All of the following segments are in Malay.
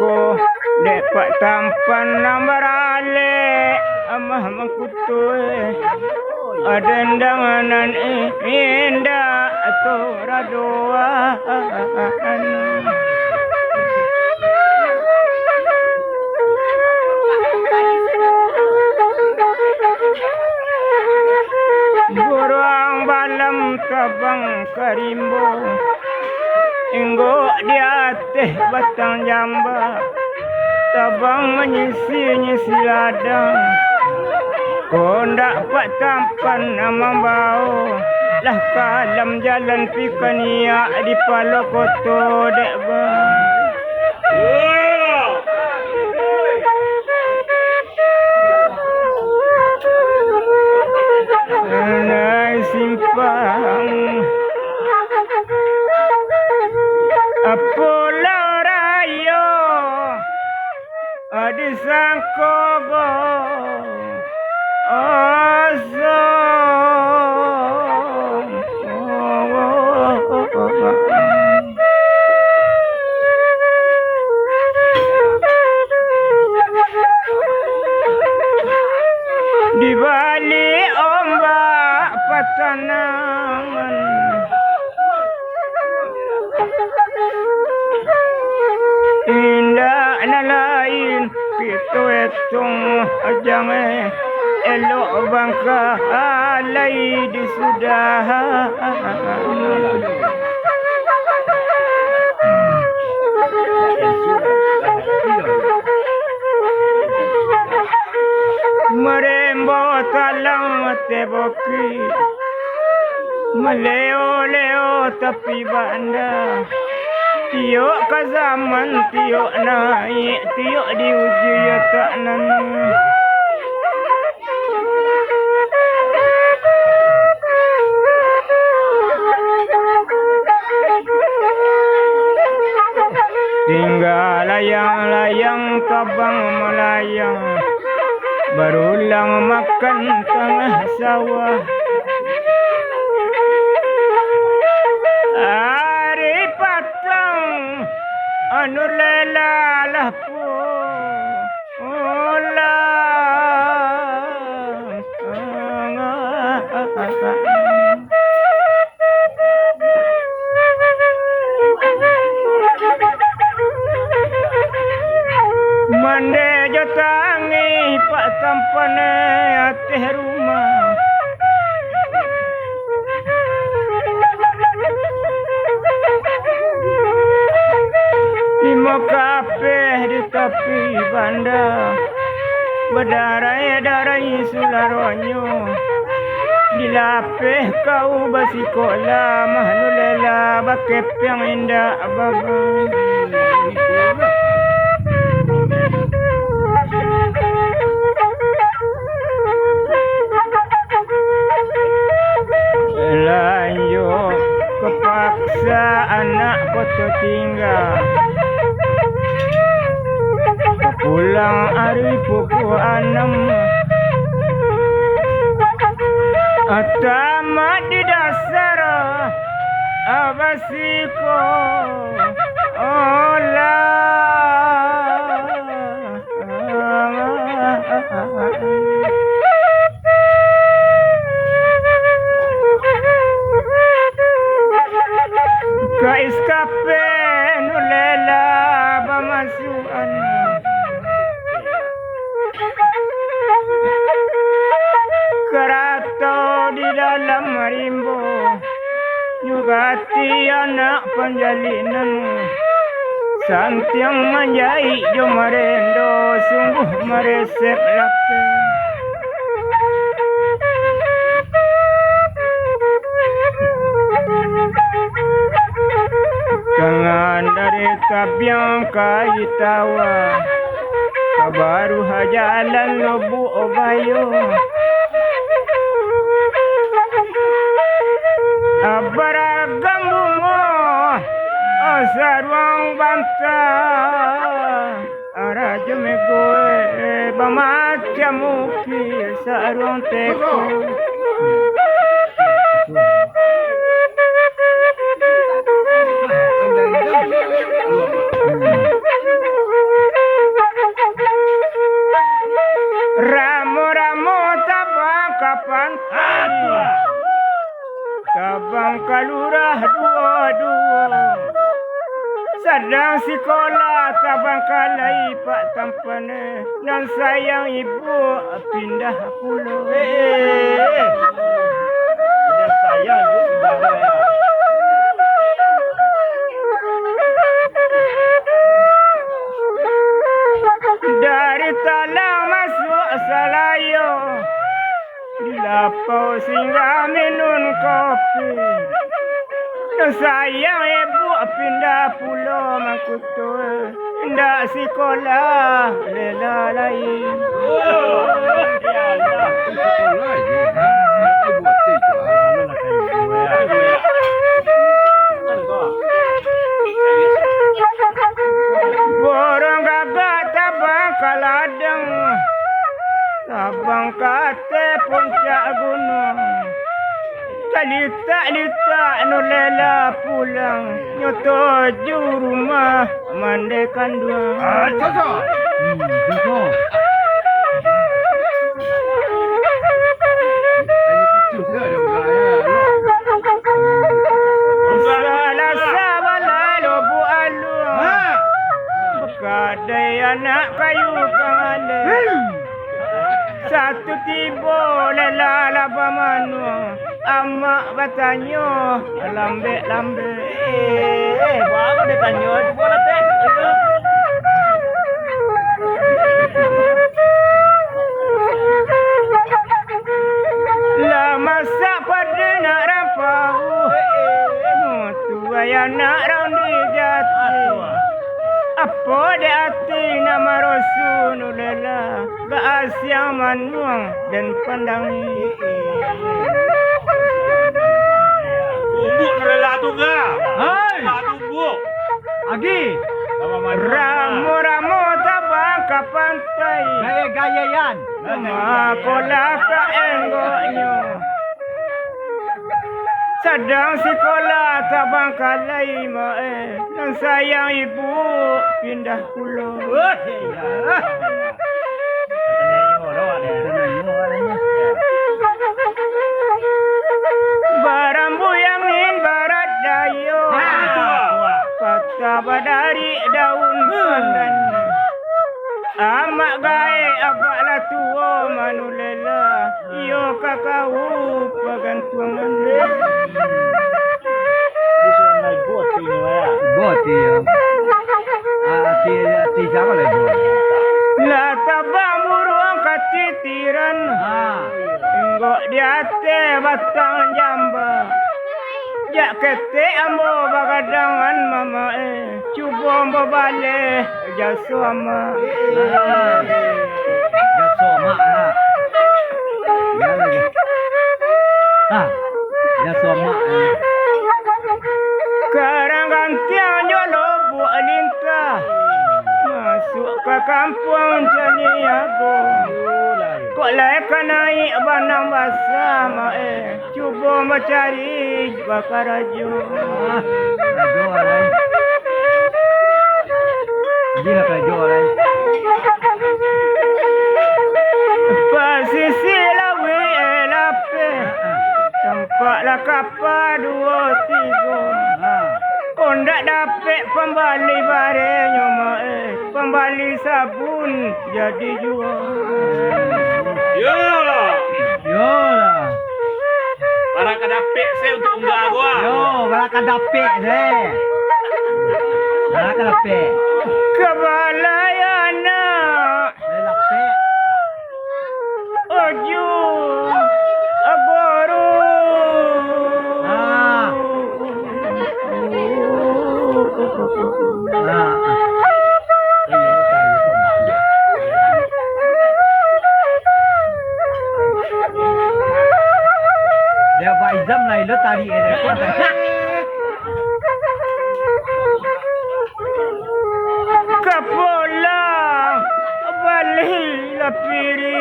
ko dapat tampan nambarale amah mengkutuh adendanganan indah atau radoan Buruang balam tabang karimbo Inggo di atas batang jamba Tabang menyisi-nyisi ladang Kau dapat tampan nama bau Lah kalam jalan pikania di palo koto dek bang simpang Pulau Rayo di Sangkogo Oso di balik ombak patanangan indah na lain pito etong jangan elok bangka alai di sudah merembo talang teboki meleo-leo tapi banda tiok ke zaman tiok naik tiok diuji ya tak nanu tinggal layang-layang tabang melayang berulang makan tengah sawah hari patang anu lelalah mande jotangi pak tampane ateh rumah di mokape di tepi banda berdarai-darai sularonyo dilapeh kau basikola mahnulela bakep yang indah babang lanjut kepaksa anak koto tinggal pulang hari pukul 6 tamat di dasar abasiko ka iskape nulela bamasuan kerato di dalam rimbo nyugati anak penjalinan santiang manjai jo marendo sungguh meresep lape tangan dari tabiang kai tawa kabaru hajalan lobu obayo abaragam bungo sarwang banta arajme goe bamachamu ki sarwang teko abang kalurah dua-dua. Sedang sekolah tabang kalai pak tampane dan sayang ibu pindah pulau. Sudah sayang ibu pindah ya. Dari talang masuk salayo, dilapau singgah minum kopi. Dan sayang ibu pindah pulau Mangkutu, ndak sekolah lela lain. Ya Allah, sekolah je. Ibu tiga, nak ibu ya. Borong gagak tabang kaladang, tabang kate puncak gunung. Talita nulela pulang, nyotoju rumah mandekan dua. Cocok. Cocok. Salah sabalah lobu alu. Bekadai anak kayu kangale. Satu tiba lela manu. Amak bertanya lambe. Baru dia tanya, cuba lah teh. Lah masa pada nak rampau. Tua yang nak raun di jati. Apa di hati nama Rasulullah. Baasia manuang dan pandangi. Tumbuk rela tu ke? Hai. Tumbuk. Agi. Ramu tabang ke pantai. Gaya-gaya yan. Makolah ke enggoknya. Sedang sekolah tabang kalai mae. Dan sayang ibu pindah pulau. Barambu yang in barat dayo. Patah badari daun pandan. Amak gae abaklah tua manulela. Iyo kakau pagantuangan. Bot ya. Ti siapa lagi bot? Lah tabang buruang katitiran. Enggok di ate batang jamba. Jak kete ambo bagadangan mama cuba ambo balik jasu ama. Jaso mak lah. Ya lagi. Jaso mak. Karang gantian jolo buat lintah. Masuk ke kampung jadi aku. Kok lekan naik banang basah mae. Cuba mencari bakar raju. Rajo lah. Gila rajo lah. Pasisi lawi elape. Tempatlah kapal 2-3. Kondak dapat pembali barenya mae. Pembali sabun jadi jual. Yolah. Para kadapik saya untuk enggak gua. Balakan dapik deh. Balakan dapik. Kebalayana Dapik. oju agoru. Dia baizam lah itu tadi ada. Kapola balik lapiri.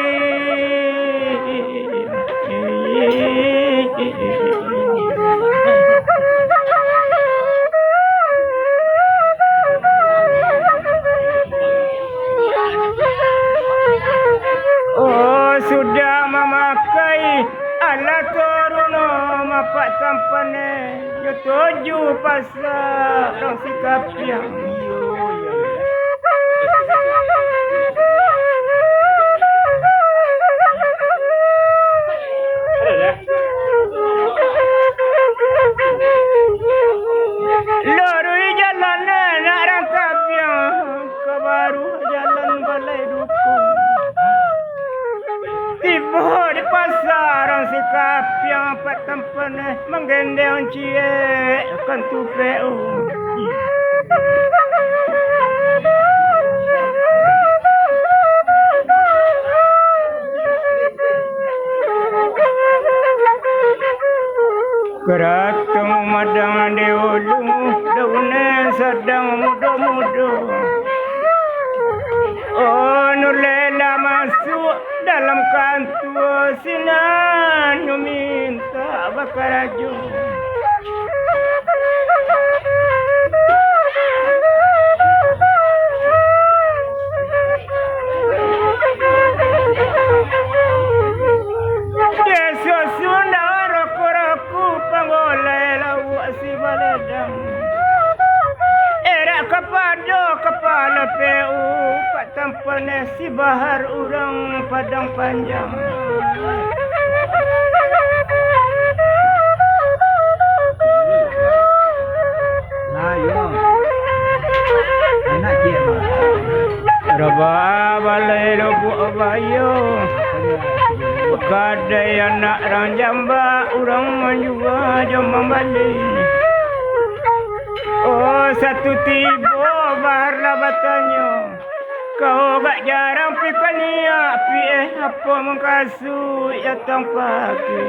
Oh sudah memakai alat turun mapak tampane yo tuju pasar orang sikap yang lorui jalan nak rangkap yang ke baru jalan balai dukung tiba di pasar orang sikap yang empat tampane menggendeng cie kan tupeu Keratang madang di ulu daunnya sedang muda-muda. Oh nulela masuk dalam kantor sinan minta bakar aju. Desa Sunda roku panggolai lau si baledang. Era kepada kepala PU Pak tampane si bahar urang padang panjang. Nah, yo. Anak dia mah. Raba balai lobu abayo. Kadai anak orang jamba urang menjual jambang balik. Oh satu tiba bahar labatannya. Kau gak jarang pikan niat pi apa mengkasu ya tang pagi.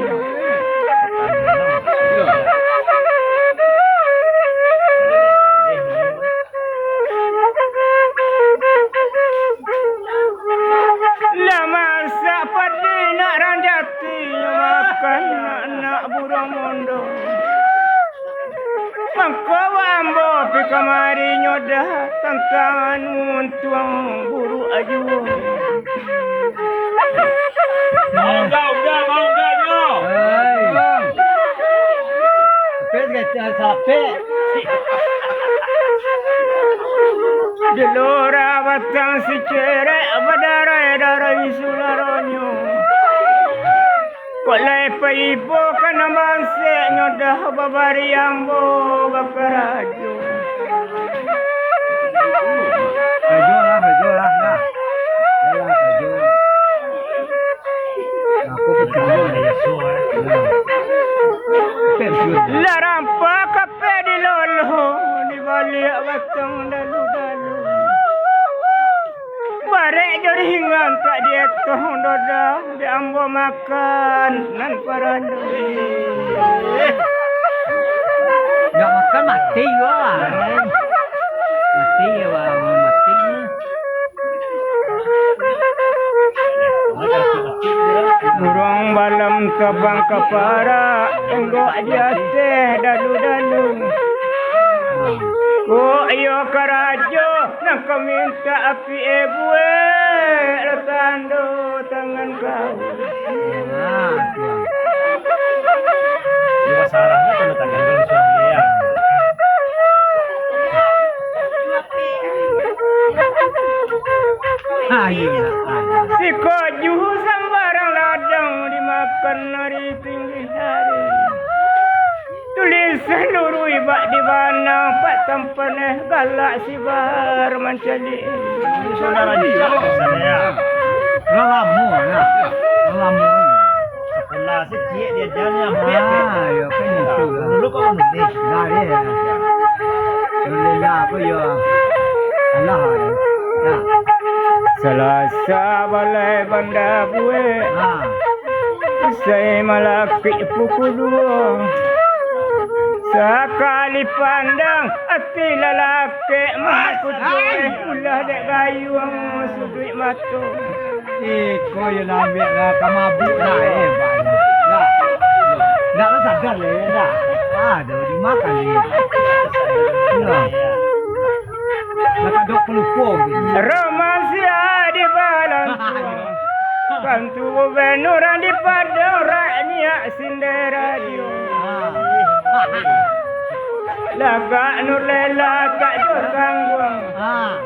Lama sapadi nak ranjati makan nak burung mondo. Mangkau ambo pi kamari nyodah tantangan muntuang buru aju. Mau enggak yo. Hai. Pes gak sampai. Delora batang si cerek berdarai-darai sularonyo. Kolai paibo kana bangse nyodah babari ambo bakarajo. Hajo lah dah. Yalah hajo. Aku bertemu dengan Yesua. Larampa kape di lolo di balik batang dalu-dalu. Barek jadi hingan tak dia toh doda di ambo makan nan parandu. Gak makan mati gua. Mati ya wah, mati. Burung balam terbang ke para enggak dia teh dalu-dalu. Ko ayo karajo nak kau minta api ebue letando tangan kau. Nah, tuang. Dia sarangnya pada tangan dulu suami ya. Ayo. Si koju sambarang ladang dimakan hari pinggir hari. Tulisan lurui bak di banang pak tampaneh galak si bahar mencari. Ini saudara dia sana ya. Lama lah. Lama. Sekolah si cik dia jalan yang Ah, yo kan itu. Dulu kau nulis. Nah, dia. Alhamdulillah apa yo. Allah. Ya. Selasa balai banda bue. Ah. Saya malaki pukul 2. Sekali pandang hati lelaki makut ulah dek gayung sudut mata. Kau yang ambil lah kamabuk lah banyak. Nah. Nak lu sadar le dah. Ada dimakan ni. Ya. Nak dok pelupung. Remaja di balan Bantu benuran di padang rakyat sinderadio. Laga nulela tak ada tanggung.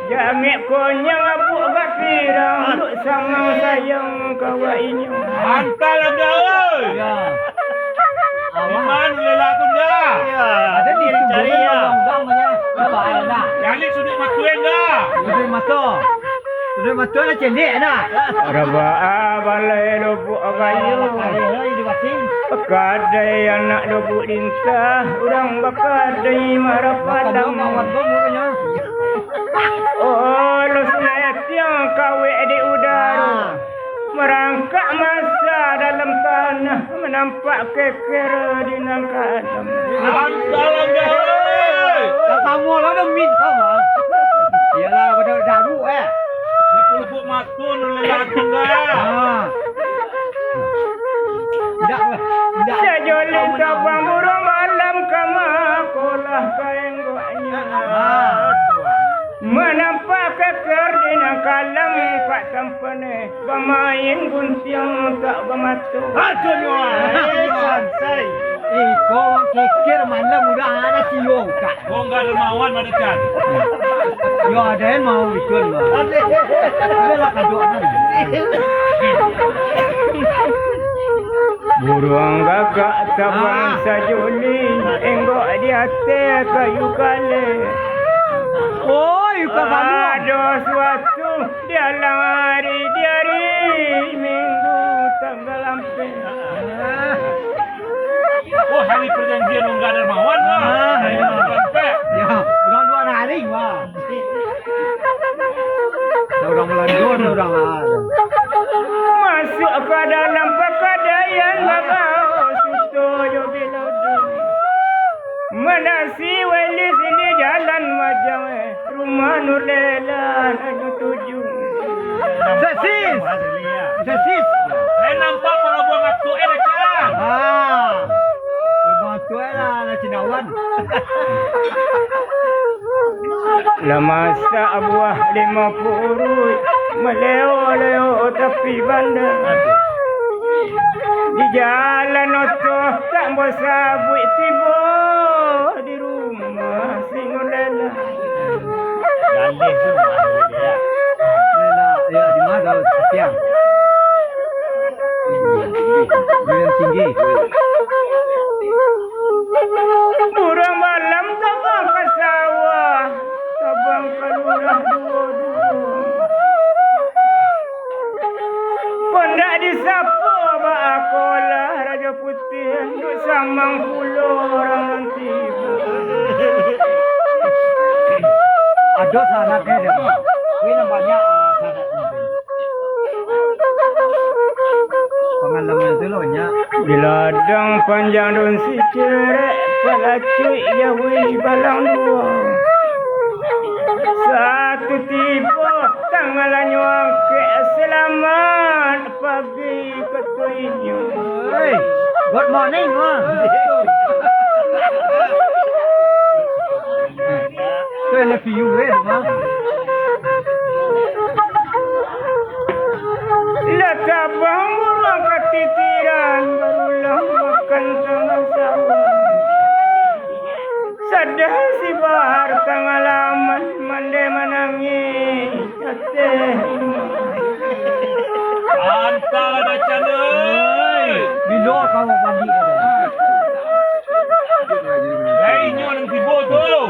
Jangan konyang abu gapirang duk sama sayang kawainya. Antal anda oi. Ya. Iman lela tu dah. Ada di cari ya. Dong-dongnya. Bapak ada. Jadi sudah matuin dah. Sudah matu. Sudah matu nak cendek dah. Raba balai lubuk kayu. Ada di wasing. Kadai anak lubuk lintah, urang bakadai marah padang. Mawat mukanya. Oh, lu setiang kawe di udara. Merangkak masa dalam tanah, menampak keker di nangkadam. Antal anda oi. Tak sama lah dah min sama. Yalah pada daru Lubuk matun lela tu dah. Tidak lah. Tidak. Sejolin kapang burung malam kama kolah kain goanya. Menampak keker di nangkalam pak tampane. Pemain guntiang tak bermatu. Aduh sansai. Kau kekir mana mudah ada siung kak. Kau enggak dermawan mana kan? Yo ada yang mau ikut mah. Ada lah kadok mana. Burung gagak tabang sajuli, enggok di atas kayu kale. Oh, ikut kamu. Ada suatu dalam hari minggu tanggal lampir. Oh, hari perjanjian enggak dermawan lah. Hari sampai. Ya, orang dua hari mah. Orang melandun orang ada. Masuk ke dalam pegadaian bagau suto yo bilodo. Menasi welis di jalan majang rumah Nurlela naju tuju. Sesis. Sesis. Saya nampak kalau buang waktu dah kan. Orang tua lah nak cinawan. Lamasa buah 50 urut meleo-leo tepi bandar. Di jalan oto tak bersabut tiba di rumah Singulela. Galih semua dia. Lela, ya di mana tiang? Bilang tinggi. Burung malam tabang ke sawah, tabang ke lurah dua-dua. Pendak disapa ba'akolah Raja Putih duk samang pulau orang nanti. Ada sanatnya dia. Ini nampaknya sanatnya. Pengalaman itu loh nya. Di ladang panjang daun si cerek, pelacik jawi balang dua. Satu tiba tanggalan nyuang ke selamat pagi ketuinyu. Hey, good morning mah. Tôi là phiêu đấy mah. Latabang murang ketitiran barulah makan tengah sawah. Sadar si bahar tengah laman mande menangis cateh. Antal ada canai. Bila kau pagi ada. Hei, nyo nang tibo tu.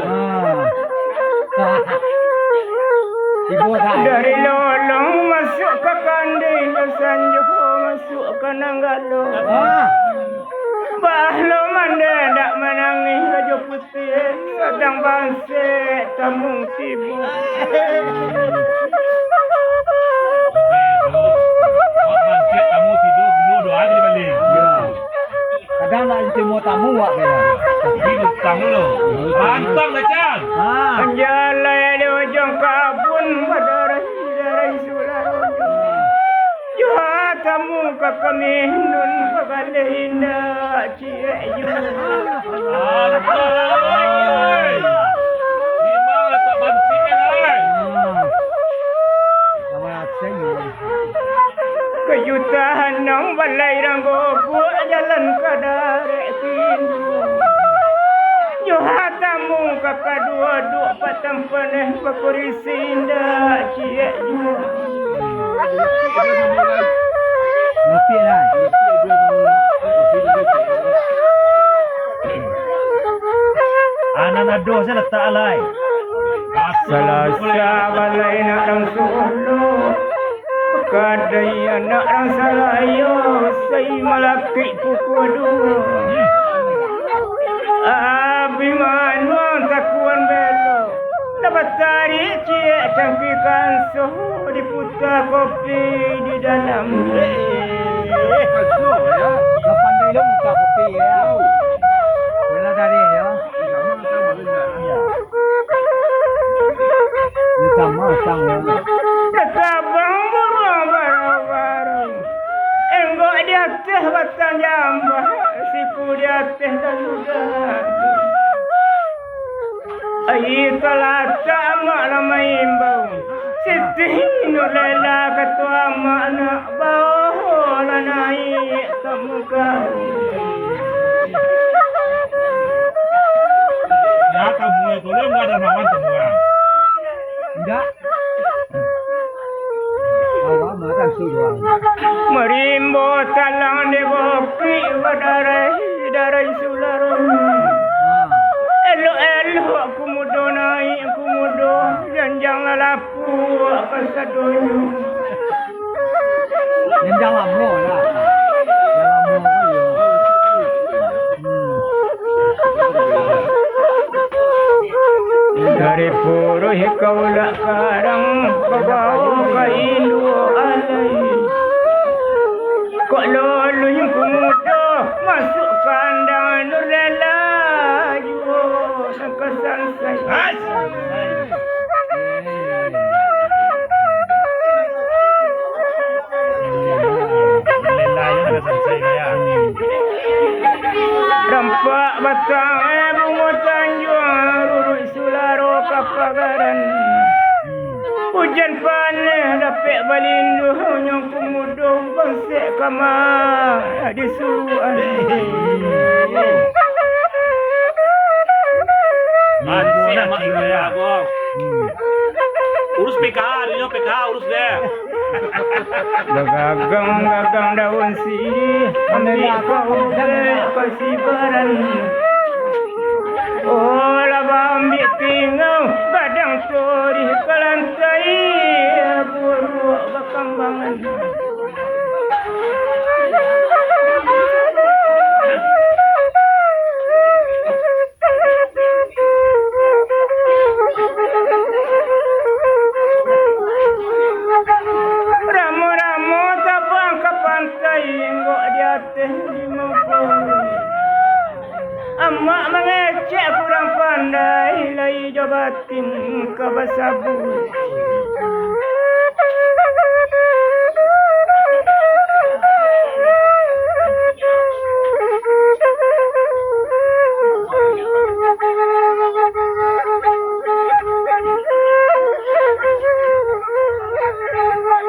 Ibu tak. Dari lolong masuk ke kanding sanjung masuk ke nanggalo. Bahlo mande dak menangis Raja Putih sedang bansik tamung tiba. Bancet kamu tidur dulu doa di balik. Ya. Kadang nak temu tamu wak kaya. Tapi lutang dulu. Rantang dah can. Anjalai di ujung kabun badarai sularojo. Juha tamu ke kami nun pagale indah cie yu. Antal. Di mana letak bancet kan? Nama asing. Kayutahan ng balay ranggo buat jalan kadarek tindu. duk patang panah berkorisinda cie juga. Ngopi lah. Anak nado saya letak alai. Selasa balai nak rang solo. Kadai anak rang salayo. Saya malaki pukul 2. Abi manuang takuan belo. Dapat tarik cie cangkikan soh diputar kopi di dalam. Lapan dia muka kopi ya. Bila dari ya. Ini sama sang ya. Ketabang burung barang-barang. Enggak di atas batang jambah. Siku di atas dan ludah. Air telata mak lama imbau. Siti nulela ketua mak nak bau lah naik ke muka. Ya kamu itu lu nggak ada makan semua. Enggak. Awak makan sudah. Merimbo talang de boki darai sularon. Elo aku mudo naik aku mudo janjang lapu apa sadonyo. Jangan lama lah. Jangan lama Dari puro hikaw karang babaw kailu alay. Kok lolo yung kumudo masuk kandang nurlalayo ng kasansay. Rampak batang bungo tanjung rurut sularo kapagaran. Hujan panas dapat balindu nyong kumudo bangsek kamar disuruhan. Masih mak ya, Bang. Urus PK, dia PK urus deh. Gagang daun sirih ambil kau kasibaran. Oh laba ambil tinggal gadang tori kelantai buruk berkambangan. Ramu-ramu tabang ke pantai enggak di atas lima puluh. Amak mengecek kurang pandai lai jabatin ke basabu.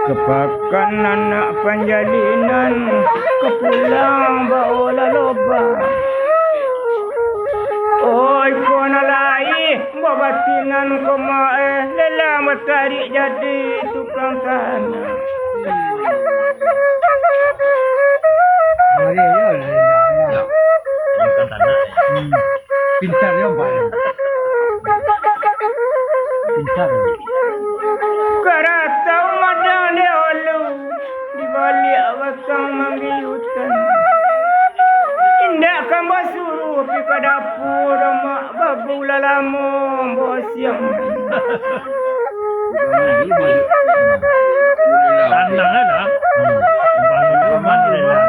Kepakan anak panjalinan kepulang bawa loba. Oi kona lai babatinan koma lela matarik jadi tukang tanah. Mari ya lah. Bukan tanah. Pintar ya Pak. Pintar. Karatau madang dia olu di balik batang manggiyutan. Indah kan basuruh pergi ke dapur mak babu lalamu bosiang. Tanah ada. Bangun dia lah.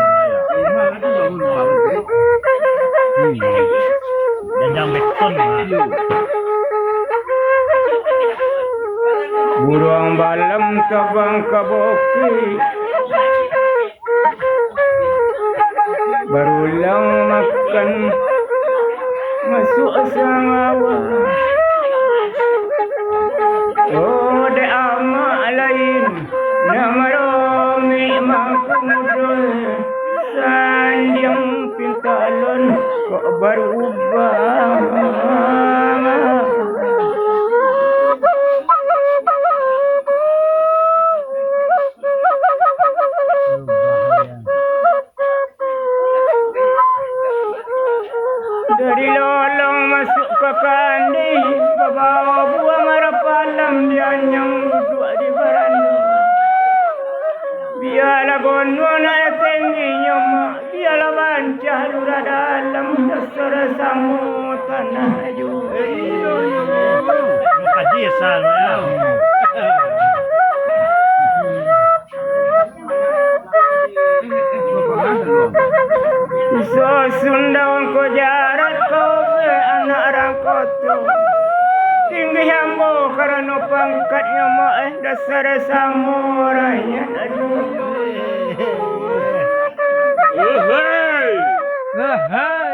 Jangan beton. Burung balam terbang ke boki. Berulang makan masuk sangawa. Oh de amak lain nama romi makmudul sandiang pintalon kok berubah. dilolong masuk ke kandi, bawa buang arah palam dia yang duduk di beranda. Biarlah gunung naik tingginya mak, biarlah bancah lurah dalam dasar samut tanah juga. Kaji sal ya. So sundaun ko jarat ko be anak rangkoto. Tinggi hambo karena pangkatnya mak dasar samurai. Hei. Hei.